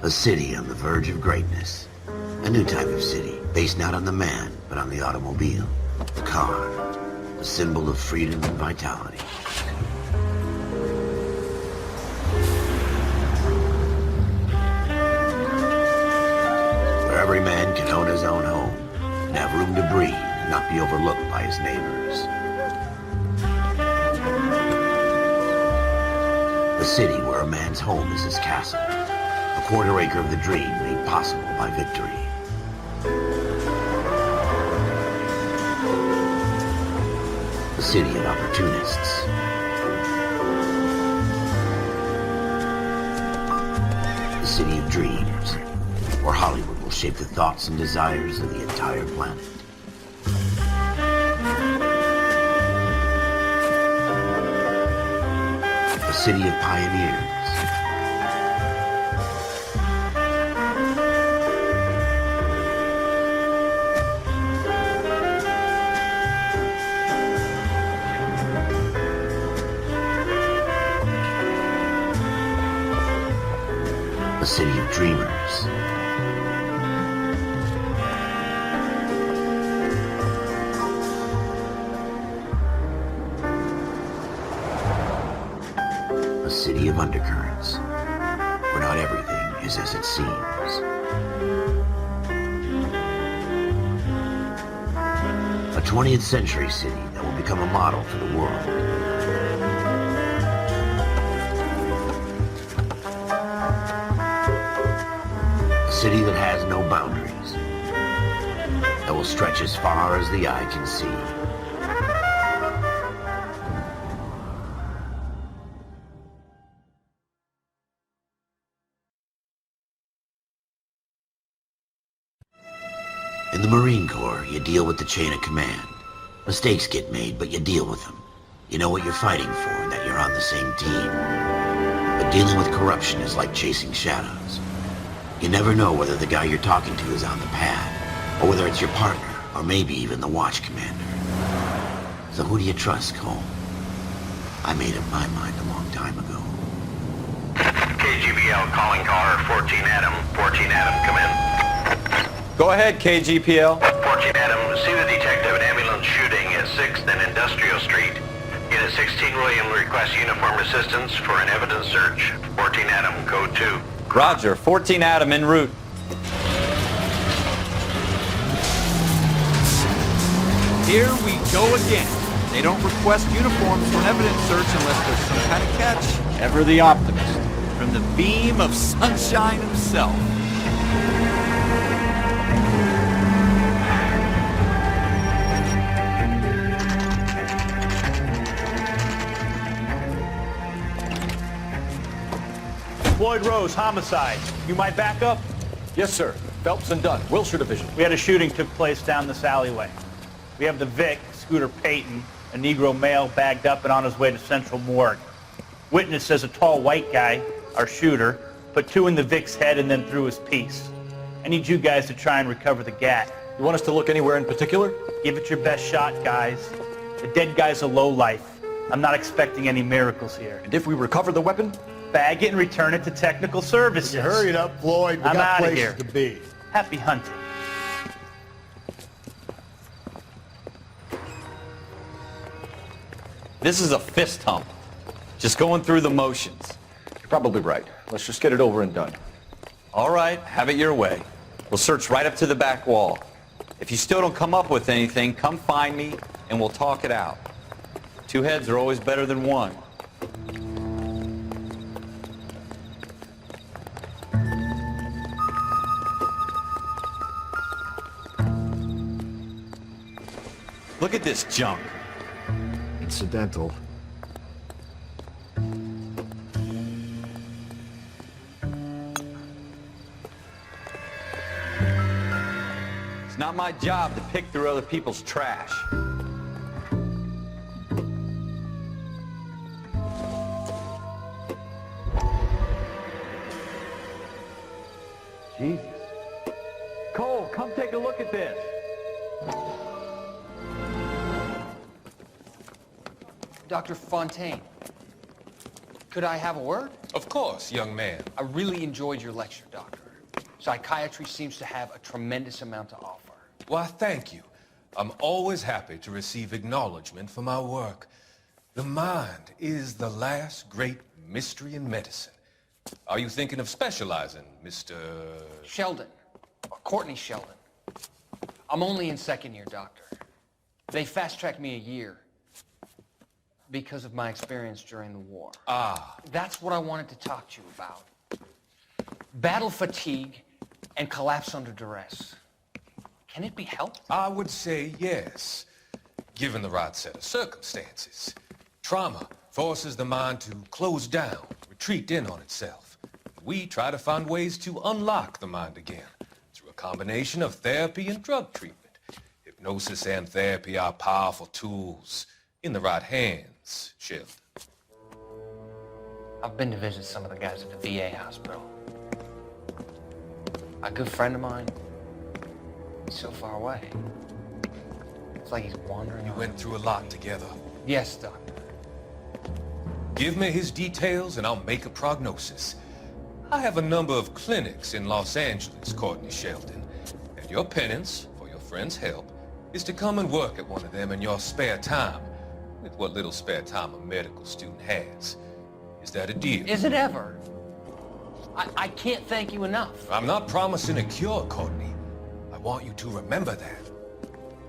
A city on the verge of greatness. A new type of city, based not on the man, but on the automobile. The car. A symbol of freedom and vitality. Where every man can own his own home, and have room to breathe, and not be overlooked by his neighbors. A city where a man's home is his castle. A quarter acre of the dream made possible by victory. A city of opportunists. A city of dreams, where Hollywood will shape the thoughts and desires of the entire planet. A city of pioneers. A city of dreamers. A city of undercurrents, where not everything is as it seems. A 20th century city that will become a model for the world. A city that has no boundaries, that will stretch as far as the eye can see. In the Marine Corps, you deal with the chain of command. Mistakes get made, but you deal with them. You know what you're fighting for and that you're on the same team. But dealing with corruption is like chasing shadows. You never know whether the guy you're talking to is on the pad, or whether it's your partner, or maybe even the watch commander. So who do you trust, Cole? I made up my mind a long time ago. KGBL calling car 14 Adam. 14 Adam, come in. Go ahead, KGPL. 14 Adam, see the detective at ambulance shooting at 6th and Industrial Street. Unit 16 William requests uniform assistance for an evidence search. 14 Adam, code 2. Roger, 14 Adam en route. Here we go again. They don't request uniforms for an evidence search unless there's some kind of catch. Ever the optimist. From the beam of sunshine himself. Floyd Rose, homicide. You might back up? Yes, sir. Phelps and Dunn, Wilshire Division. We had a shooting took place down this alleyway. We have the Vic, Scooter Payton, a Negro male bagged up and on his way to Central Morgue. Witness says a tall white guy, our shooter, put 2 in the Vic's head and then threw his piece. I need you guys to try and recover the gat. You want us to look anywhere in particular? Give it your best shot, guys. The dead guy's a lowlife. I'm not expecting any miracles here. And if we recover the weapon? Bag it and return it to technical services. You hurry it up, Floyd. We I'm got outta places here. to be. Happy hunting. This is a fist hump. Just going through the motions. You're probably right. Let's just get it over and done. All right, have it your way. We'll search right up to the back wall. If you still don't come up with anything, come find me and we'll talk it out. 2 heads are always better than 1. Look at this junk. Incidental. It's not my job to pick through other people's trash. Jesus. Cole, come take a look at this. Dr. Fontaine, Could I have a word? Of course, young man. I really enjoyed your lecture, Doctor. Psychiatry seems to have a tremendous amount to offer. Why, thank you. I'm always happy to receive acknowledgement for my work. The mind is the last great mystery in medicine. Are you thinking of specializing, Mr. Sheldon, or Courtney Sheldon. I'm only in second year, Doctor. They fast-tracked me a year because of my experience during the war. Ah. That's what I wanted to talk to you about. Battle fatigue and collapse under duress. Can it be helped? I would say yes, given the right set of circumstances. Trauma forces the mind to close down, retreat in on itself. We try to find ways to unlock the mind again through a combination of therapy and drug treatment. Hypnosis and therapy are powerful tools in the right hands, Sheldon. I've been to visit some of the guys at the VA hospital. A good friend of mine, he's so far away. It's like he's wandering You on. went through a lot together. Yes, Doctor. Give me his details and I'll make a prognosis. I have a number of clinics in Los Angeles, Courtney Sheldon, and your penance, for your friend's help, is to come and work at one of them in your spare time, with what little spare time a medical student has. Is that a deal? Is it ever? I can't thank you enough. I'm not promising a cure, Courtney. I want you to remember that.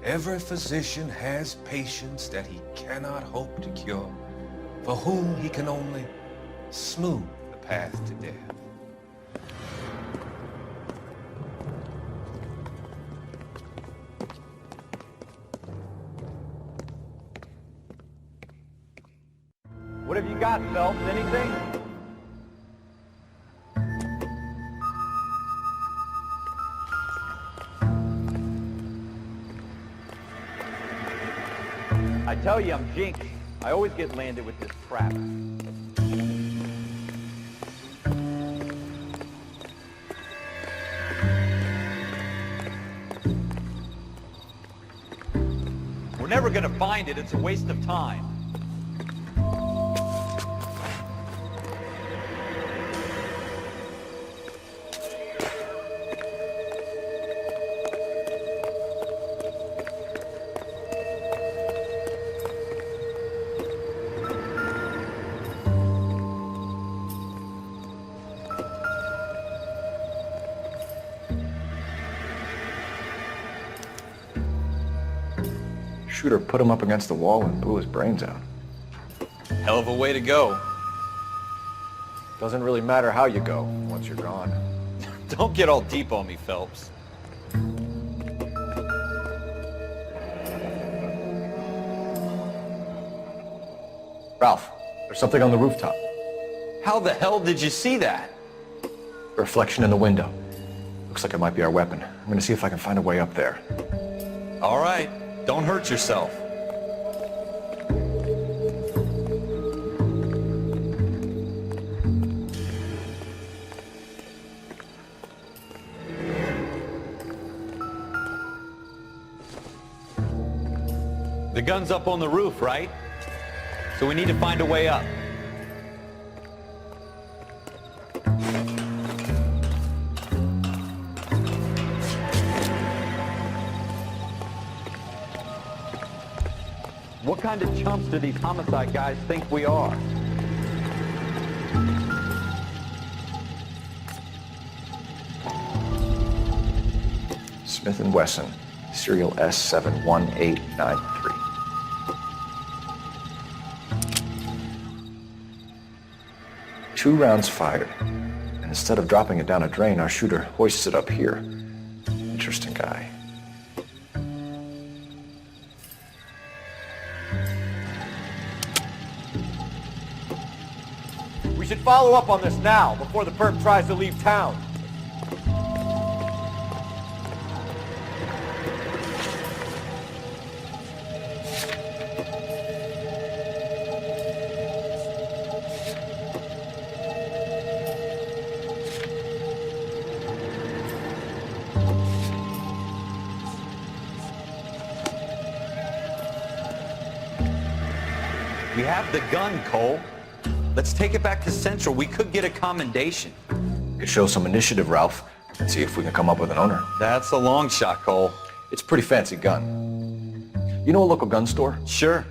Every physician has patients that he cannot hope to cure, for whom he can only smooth the path to death. What have you got, Phelps? Anything? I tell you, I'm jinxed. I always get landed with this crap. We're never gonna find it. It's a waste of time. Shooter put him up against the wall and blew his brains out. Hell of a way to go. Doesn't really matter how you go once you're gone. Don't get all deep on me, Phelps. Ralph, there's something on the rooftop. How the hell did you see that? A reflection in the window. Looks like it might be our weapon. I'm gonna see if I can find a way up there. All right, don't hurt yourself. The gun's up on the roof, right? So we need to find a way up. What kind of chumps do these homicide guys think we are? Smith & Wesson, serial S71893. Two rounds fired, and instead of dropping it down a drain, our shooter hoists it up here. Interesting guy. We should follow up on this now, before the perp tries to leave town. We have the gun, Cole. Let's take it back to Central. We could get a commendation. Could show some initiative, Ralph, and see if we can come up with an owner. That's a long shot, Cole. It's a pretty fancy gun. You know a local gun store? Sure.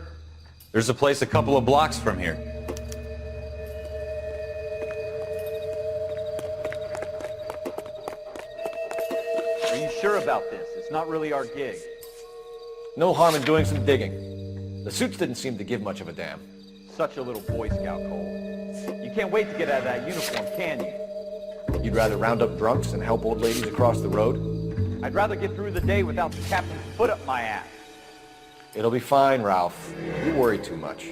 There's a place a couple of blocks from here. Are you sure about this? It's not really our gig. No harm in doing some digging. The suits didn't seem to give much of a damn. Such a little Boy Scout, Cole. You can't wait to get out of that uniform, can you? You'd rather round up drunks and help old ladies across the road? I'd rather get through the day without the captain's foot up my ass. It'll be fine, Ralph. You worry too much.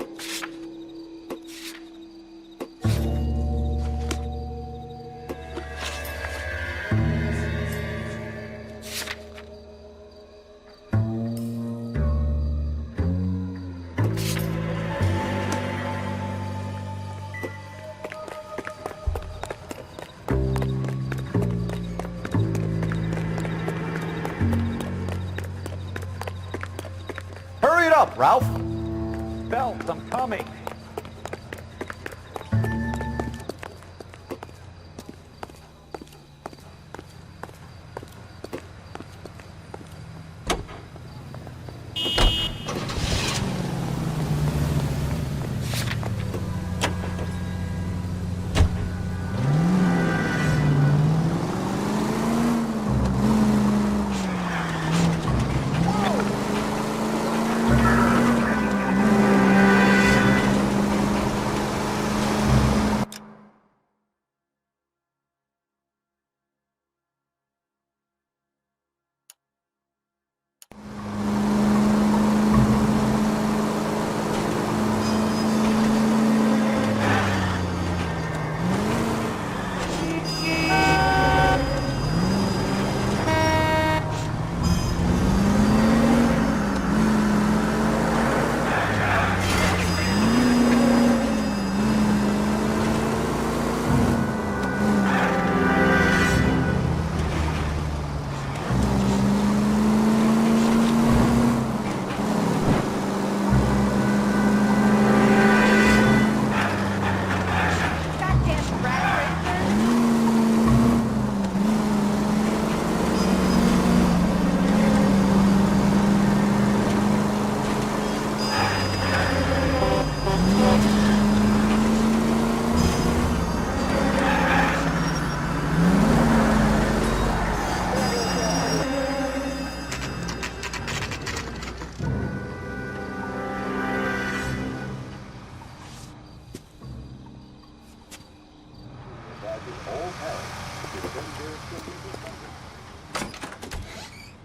Hurry it up, Ralph! Phelps, I'm coming.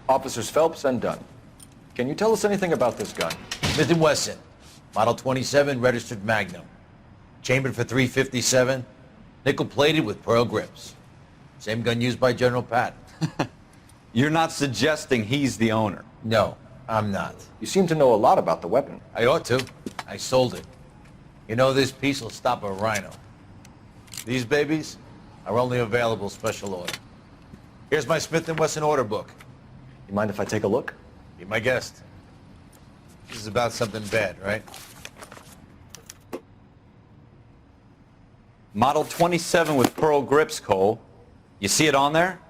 Officers Phelps and Dunn. Can you tell us anything about this gun? Smith & Wesson, Model 27, registered Magnum. Chambered for .357, nickel-plated with pearl grips. Same gun used by General Patton. You're not suggesting he's the owner? No, I'm not. You seem to know a lot about the weapon. I ought to. I sold it. You know, this piece will stop a rhino. These babies are only available special order. Here's my Smith & Wesson order book. You mind if I take a look? Be my guest. This is about something bad, right? Model 27 with pearl grips, Cole. You see it on there?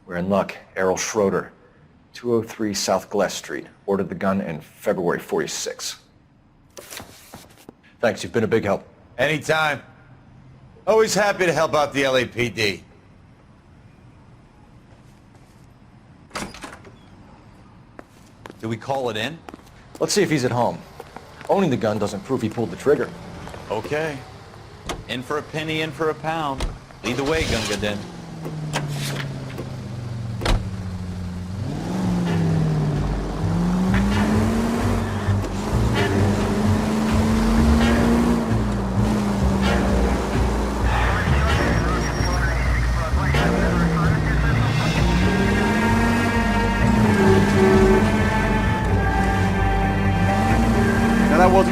We're in luck. Errol Schroeder, 203 South Glass Street. Ordered the gun in February '46. Thanks, you've been a big help. Anytime. Always happy to help out the LAPD. Do we call it in? Let's see if he's at home. Owning the gun doesn't prove he pulled the trigger. Okay. In for a penny, in for a pound. Lead the way, Gunga Din.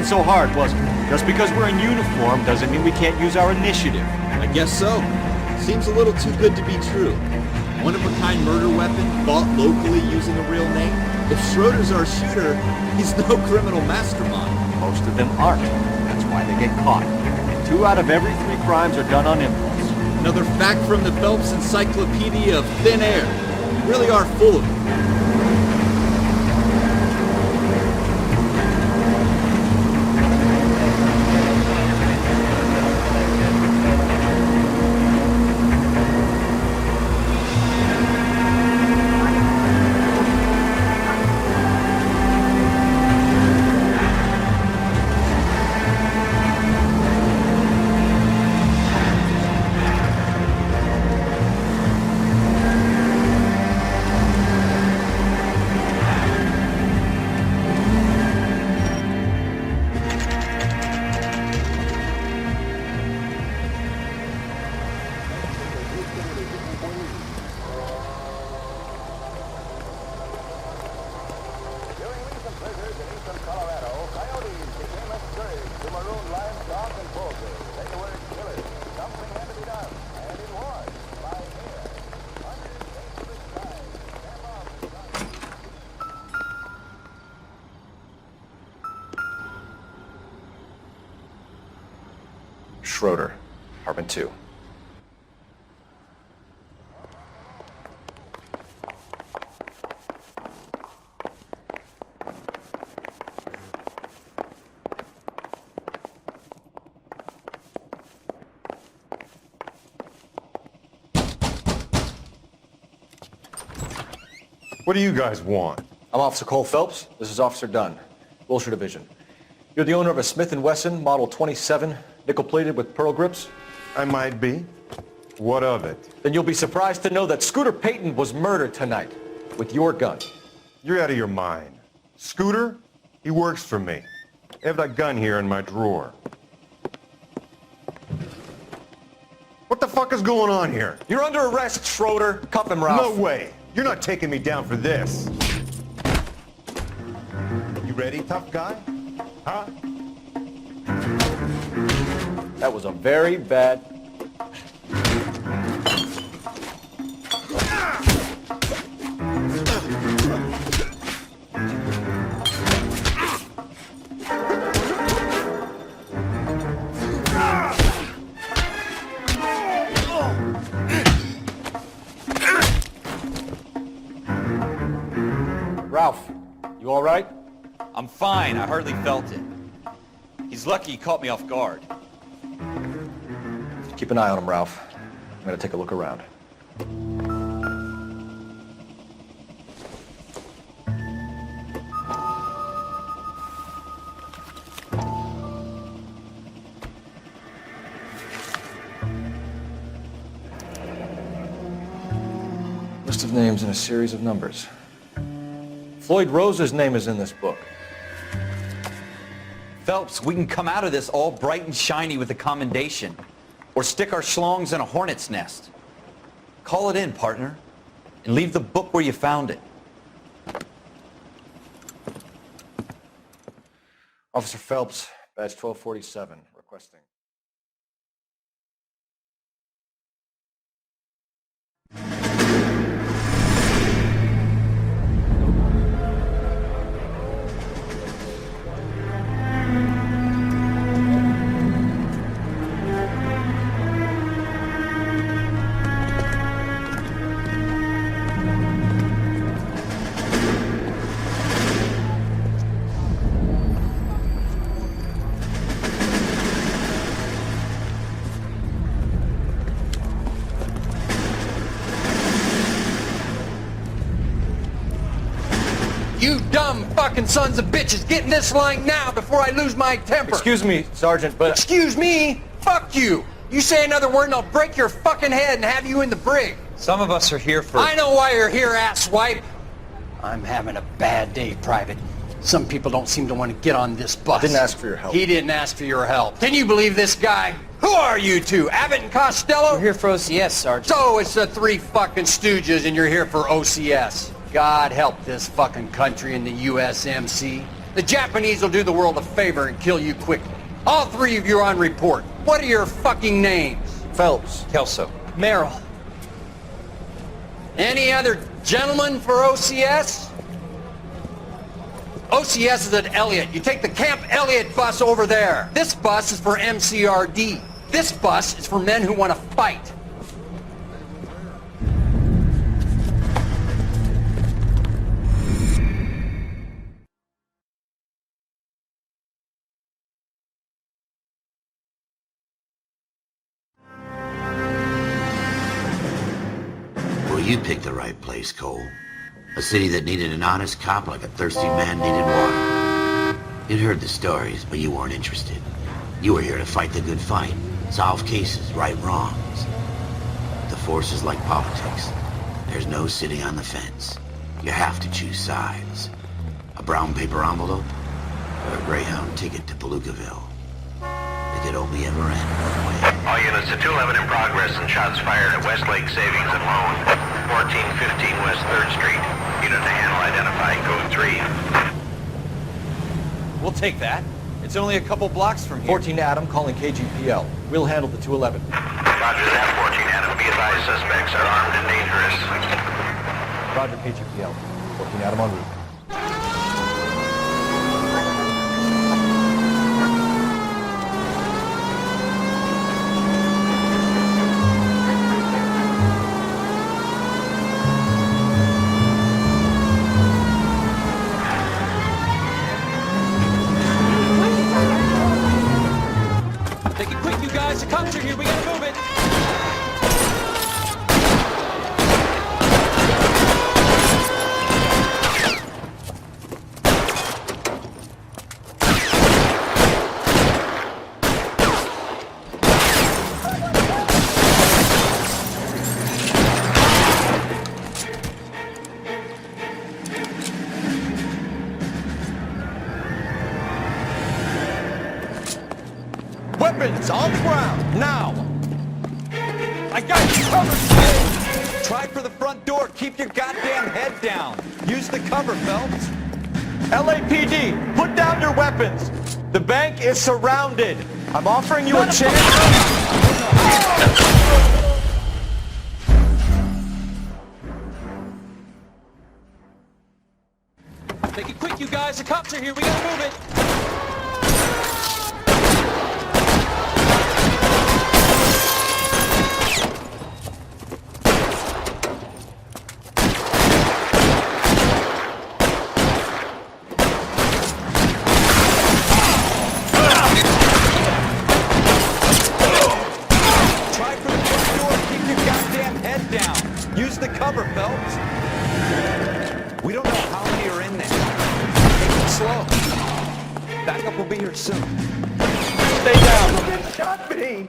so hard, was it? Just because we're in uniform doesn't mean we can't use our initiative. I guess so. Seems a little too good to be true. One-of-a-kind murder weapon, bought locally using a real name. If Schroeder's our shooter, he's no criminal mastermind. Most of them aren't. That's why they get caught. 2 out of every 3 crimes are done on impulse. Another fact from the Phelps Encyclopedia of Thin Air. You really are full of it. Schroeder, apartment 2. What do you guys want? I'm Officer Cole Phelps. This is Officer Dunn, Wilshire Division. You're the owner of a Smith & Wesson Model 27, nickel-plated with pearl grips? I might be. What of it? Then you'll be surprised to know that Scooter Payton was murdered tonight with your gun. You're out of your mind. Scooter? He works for me. I have that gun here in my drawer. What the fuck is going on here? You're under arrest, Schroeder. Cuff him, Ralph. No way. You're not taking me down for this. You ready, tough guy? Huh? That was a very bad... Ralph, you all right? I'm fine. I hardly felt it. He's lucky he caught me off guard. Keep an eye on him, Ralph. I'm gonna take a look around. List of names and a series of numbers. Floyd Rose's name is in this book. Phelps, we can come out of this all bright and shiny with a commendation. Or stick our schlongs in a hornet's nest. Call it in, partner. And leave the book where you found it. Officer Phelps, badge 1247, requesting. You dumb fucking sons of bitches, get in this line now before I lose my temper. Excuse me, Sergeant, but... Excuse me? Fuck you. You say another word and I'll break your fucking head and have you in the brig. Some of us are here for... I know why you're here, asswipe. I'm having a bad day, Private. Some people don't seem to want to get on this bus. I didn't ask for your help. He didn't ask for your help. Can you believe this guy? Who are you two? Abbott and Costello? We're here for OCS, Sergeant. So it's the 3 fucking stooges and you're here for OCS. God help this fucking country and the USMC. The Japanese will do the world a favor and kill you quickly. All three of you are on report. What are your fucking names? Phelps. Kelso. Merrill. Any other gentlemen for OCS? OCS is at Elliott. You take the Camp Elliott bus over there. This bus is for MCRD. This bus is for men who want to fight. Well, you picked the right place, Cole. A city that needed an honest cop like a thirsty man needed water. You'd heard the stories, but you weren't interested. You were here to fight the good fight, solve cases, right wrongs. The force is like politics. There's no sitting on the fence. You have to choose sides. A brown paper envelope, or a Greyhound ticket to Palookaville. It could only ever end one way. All units to 211 in progress and shots fired at Westlake Savings and Loan, 1415 West 3rd Street. Unit to handle identify code 3. We'll take that. It's only a couple blocks from here. 14 Adam calling KGPL. We'll handle the 211. Roger that, 14 Adam. Be advised, suspects are armed and dangerous. Roger, KGPL. 14 Adam en route. Take it quick, you guys. The cops are here. We gotta move it. Weapons on the ground, now! I got you covered! Try for the front door. Keep your goddamn head down. Use the cover, Phelps. LAPD, put down your weapons. The bank is surrounded. I'm offering you a chance. Take it quick, you guys. The cops are here. We gotta move it. Use the cover, Phelps. We don't know how many are in there. Take it slow. Backup will be here soon. Stay down. You shot me.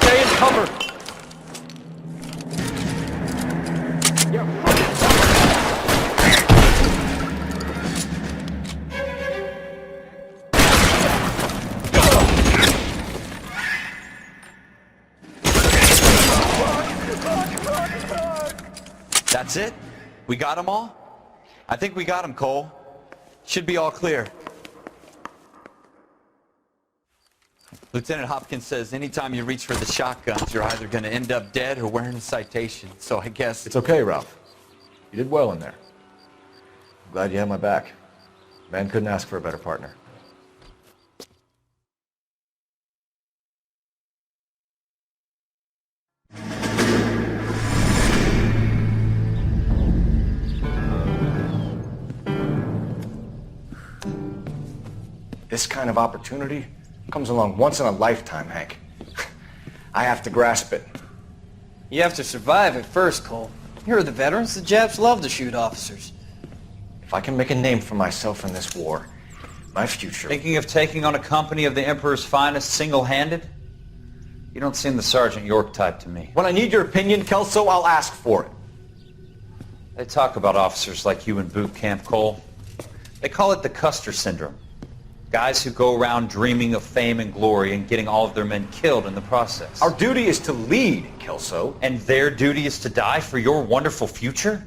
Stay in cover. That's it? We got them all? I think we got them, Cole. Should be all clear. Lieutenant Hopkins says anytime you reach for the shotguns, you're either going to end up dead or wearing a citation. So I guess... It's okay, Ralph. You did well in there. I'm glad you had my back. Man couldn't ask for a better partner. This kind of opportunity comes along once in a lifetime, Hank. I have to grasp it. You have to survive it first, Cole. You're the veterans. The Japs love to shoot officers. If I can make a name for myself in this war, my future... Thinking of taking on a company of the Emperor's finest single-handed? You don't seem the Sergeant York type to me. When I need your opinion, Kelso, I'll ask for it. They talk about officers like you in boot camp, Cole. They call it the Custer syndrome. Guys who go around dreaming of fame and glory and getting all of their men killed in the process. Our duty is to lead, Kelso. And their duty is to die for your wonderful future?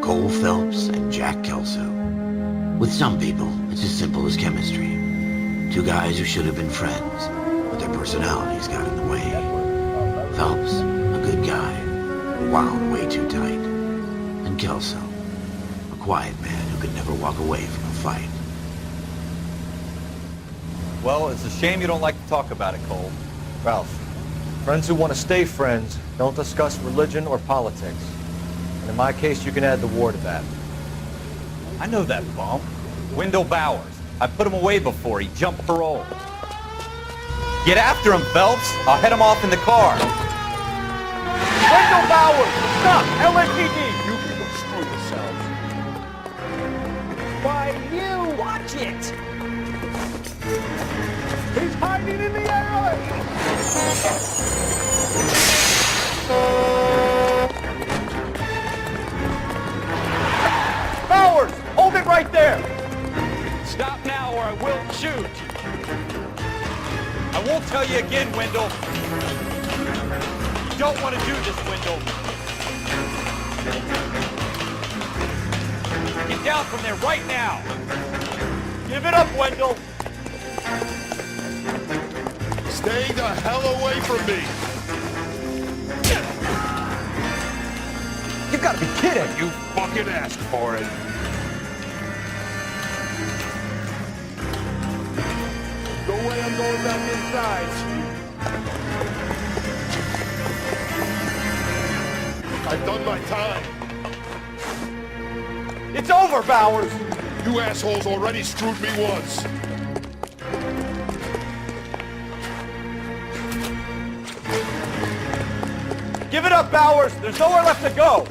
Cole Phelps and Jack Kelso. With some people, it's as simple as chemistry. Two guys who should have been friends, but their personalities got in the way. Phelps, a good guy, wound way too tight. And Kelso, a quiet man who could never walk away from a fight. Well, it's a shame you don't like to talk about it, Cole. Ralph, friends who want to stay friends don't discuss religion or politics. And in my case, you can add the war to that. I know that bum. Wendell Bowers. I put him away before he jumped parole. Get after him, Phelps. I'll head him off in the car. Wendell Bowers! Stop! LAPD! You people screw yourselves. Why, you! Watch it! He's hiding in the alley! Bowers! Hold it right there! Stop now or I will shoot. I won't tell you again, Wendell. You don't want to do this, Wendell. Get down from there right now. Give it up, Wendell! Stay the hell away from me! You've got to be kidding! You fucking asked for it. No way I'm going back inside. I've done my time. It's over, Bowers! You assholes already screwed me once. Give it up, Bowers! There's nowhere left to go!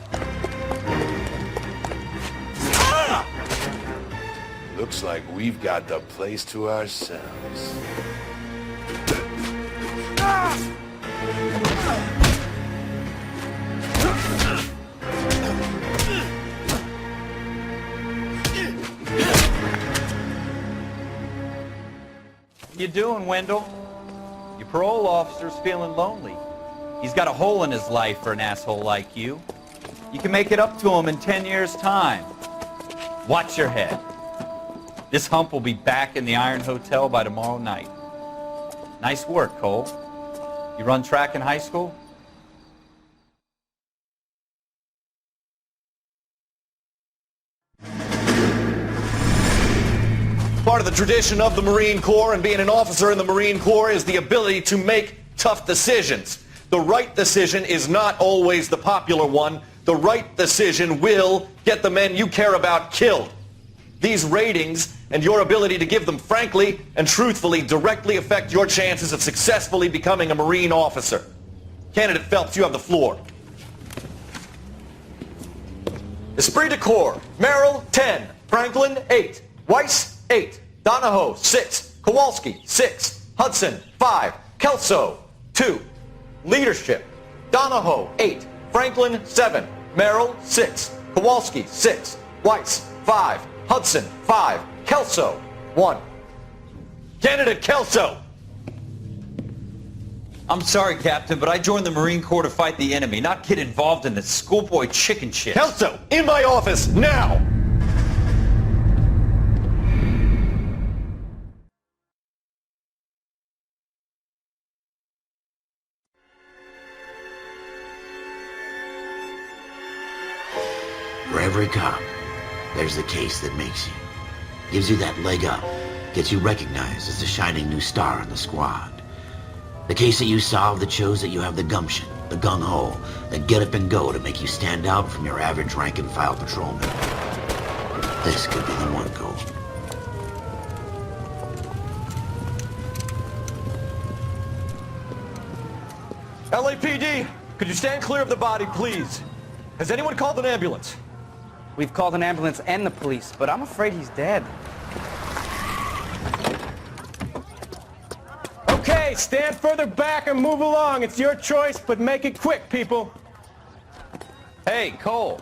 Looks like we've got the place to ourselves. You doing, Wendell? Your parole officer's feeling lonely. He's got a hole in his life for an asshole like you. You can make it up to him in 10 years' time. Watch your head. This hump will be back in the Iron Hotel by tomorrow night. Nice work, Cole. You run track in high school? Part of the tradition of the Marine Corps and being an officer in the Marine Corps is the ability to make tough decisions. The right decision is not always the popular one. The right decision will get the men you care about killed. These ratings and your ability to give them frankly and truthfully directly affect your chances of successfully becoming a Marine officer. Candidate Phelps, you have the floor. Esprit de Corps, Merrill, 10. Franklin, 8. Weiss, 8. Donahoe, 6. Kowalski, 6. Hudson, 5. Kelso, 2. Leadership, Donahoe, 8. Franklin, 7. Merrill, 6. Kowalski, 6. Weiss, 5. Hudson, 5. Kelso, 1. Candidate Kelso! I'm sorry, Captain, but I joined the Marine Corps to fight the enemy, not get involved in this schoolboy chicken shit. Kelso, in my office, now! For every cop, there's the case that makes you. Gives you that leg up. Gets you recognized as the shining new star in the squad. The case that you solve that shows that you have the gumption, the gung-ho, the get up and go to make you stand out from your average rank-and-file patrolman. This could be the one, Cole. LAPD, could you stand clear of the body, please? Has anyone called an ambulance? We've called an ambulance and the police, but I'm afraid he's dead. Okay, stand further back and move along. It's your choice, but make it quick, people. Hey, Cole.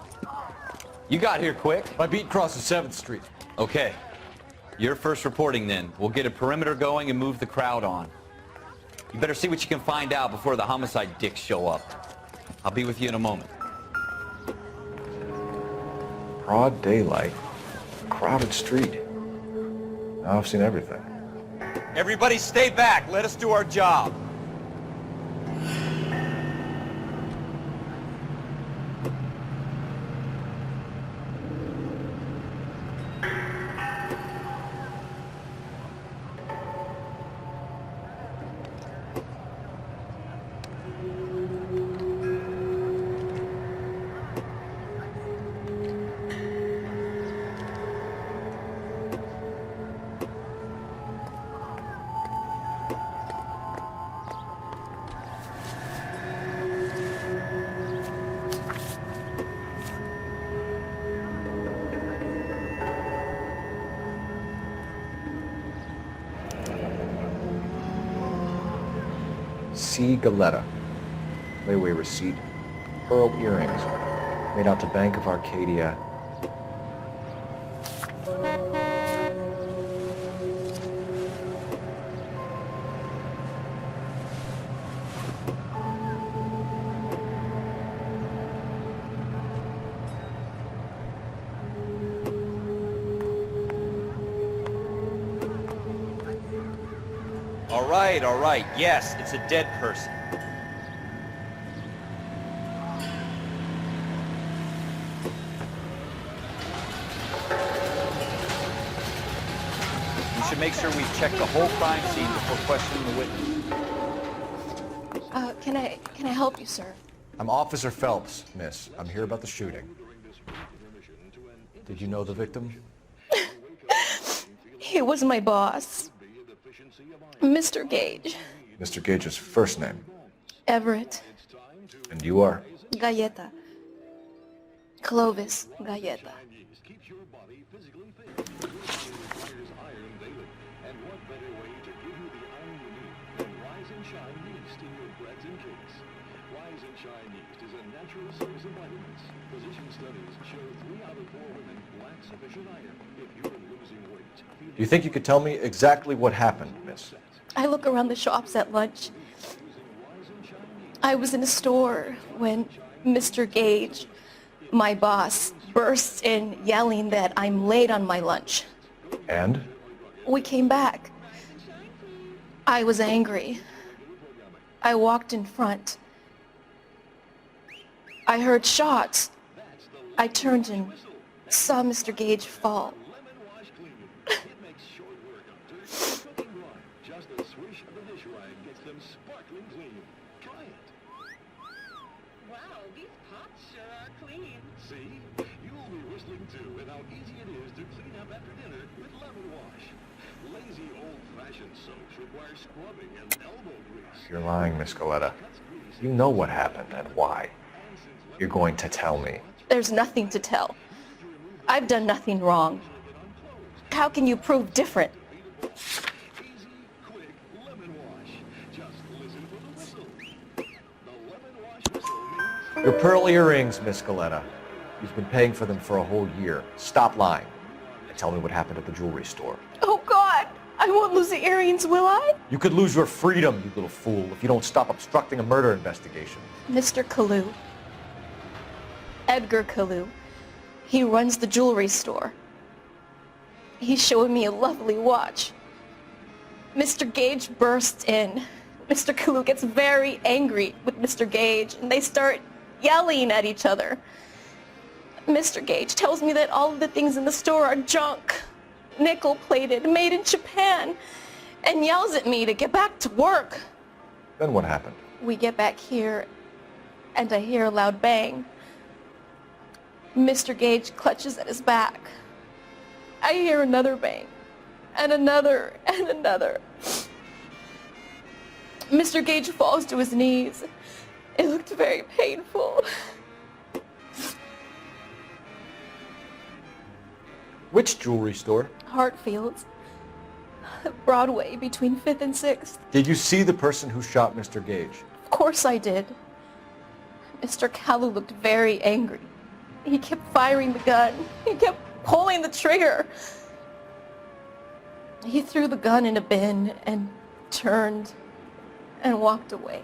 You got here quick. My beat crosses 7th Street. Okay. You're first reporting then. We'll get a perimeter going and move the crowd on. You better see what you can find out before the homicide dicks show up. I'll be with you in a moment. Broad daylight, crowded street. Now I've seen everything. Everybody stay back. Let us do our job. C. Galetta. Layaway receipt. Pearl earrings. Made out to Bank of Arcadia. All right. Yes, it's a dead person. You should make sure we've checked the whole crime scene before questioning the witness. Can I help you, sir? I'm Officer Phelps, miss. I'm here about the shooting. Did you know the victim? He was my boss, Mr. Gage. Mr. Gage's first name. Everett. And you are? Galleta. Clovis Galleta. Do you think you could tell me exactly what happened, miss? I look around the shops at lunch. I was in a store when Mr. Gage, my boss, bursts in yelling that I'm late on my lunch. And? We came back. I was angry. I walked in front. I heard shots. I turned and saw Mr. Gage fall. You're lying, Miss Galetta. You know what happened and why. You're going to tell me. There's nothing to tell. I've done nothing wrong. How can you prove different? Your pearl earrings, Miss Galetta. You've been paying for them for a whole year. Stop lying and tell me what happened at the jewelry store. Oh, God! I won't lose the earrings, will I? You could lose your freedom, you little fool, if you don't stop obstructing a murder investigation. Mr. Kalu. Edgar Kalu. He runs the jewelry store. He's showing me a lovely watch. Mr. Gage bursts in. Mr. Kalu gets very angry with Mr. Gage, and they start yelling at each other. Mr. Gage tells me that all of the things in the store are junk, nickel-plated, made in Japan, and yells at me to get back to work. Then what happened? We get back here, and I hear a loud bang. Mr. Gage clutches at his back. I hear another bang, and another, and another. Mr. Gage falls to his knees. It looked very painful. Which jewelry store? Hartfield's. Broadway between 5th and 6th. Did you see the person who shot Mr. Gage? Of course I did. Mr. Kalu looked very angry. He kept firing the gun. He kept pulling the trigger. He threw the gun in a bin and turned and walked away.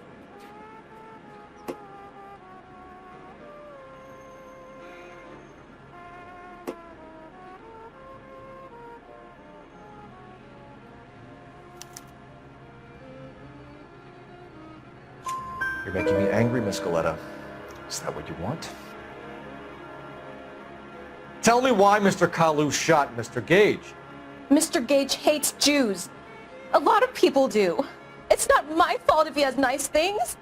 You're making me angry, Miss Galetta. Is that what you want? Tell me why Mr. Kalu shot Mr. Gage. Mr. Gage hates Jews. A lot of people do. It's not my fault if he has nice things.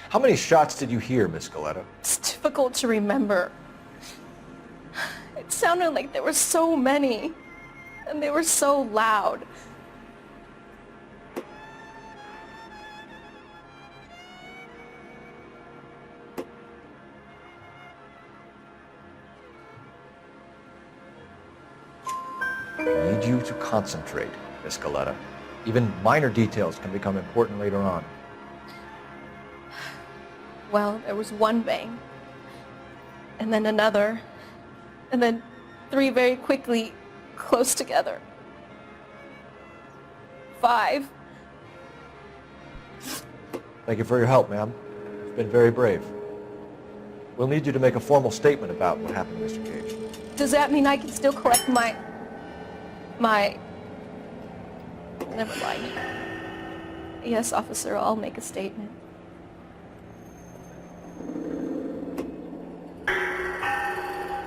How many shots did you hear, Miss Galetta? It's difficult to remember. It sounded like there were so many, and they were so loud. I need you to concentrate, Miss Galetta. Even minor details can become important later on. Well, there was one bang, and then another, and then 3 very quickly, close together. 5. Thank you for your help, ma'am. You've been very brave. We'll need you to make a formal statement about what happened to Mr. Gage. Does that mean I can still collect my... Never mind. Yes, officer, I'll make a statement.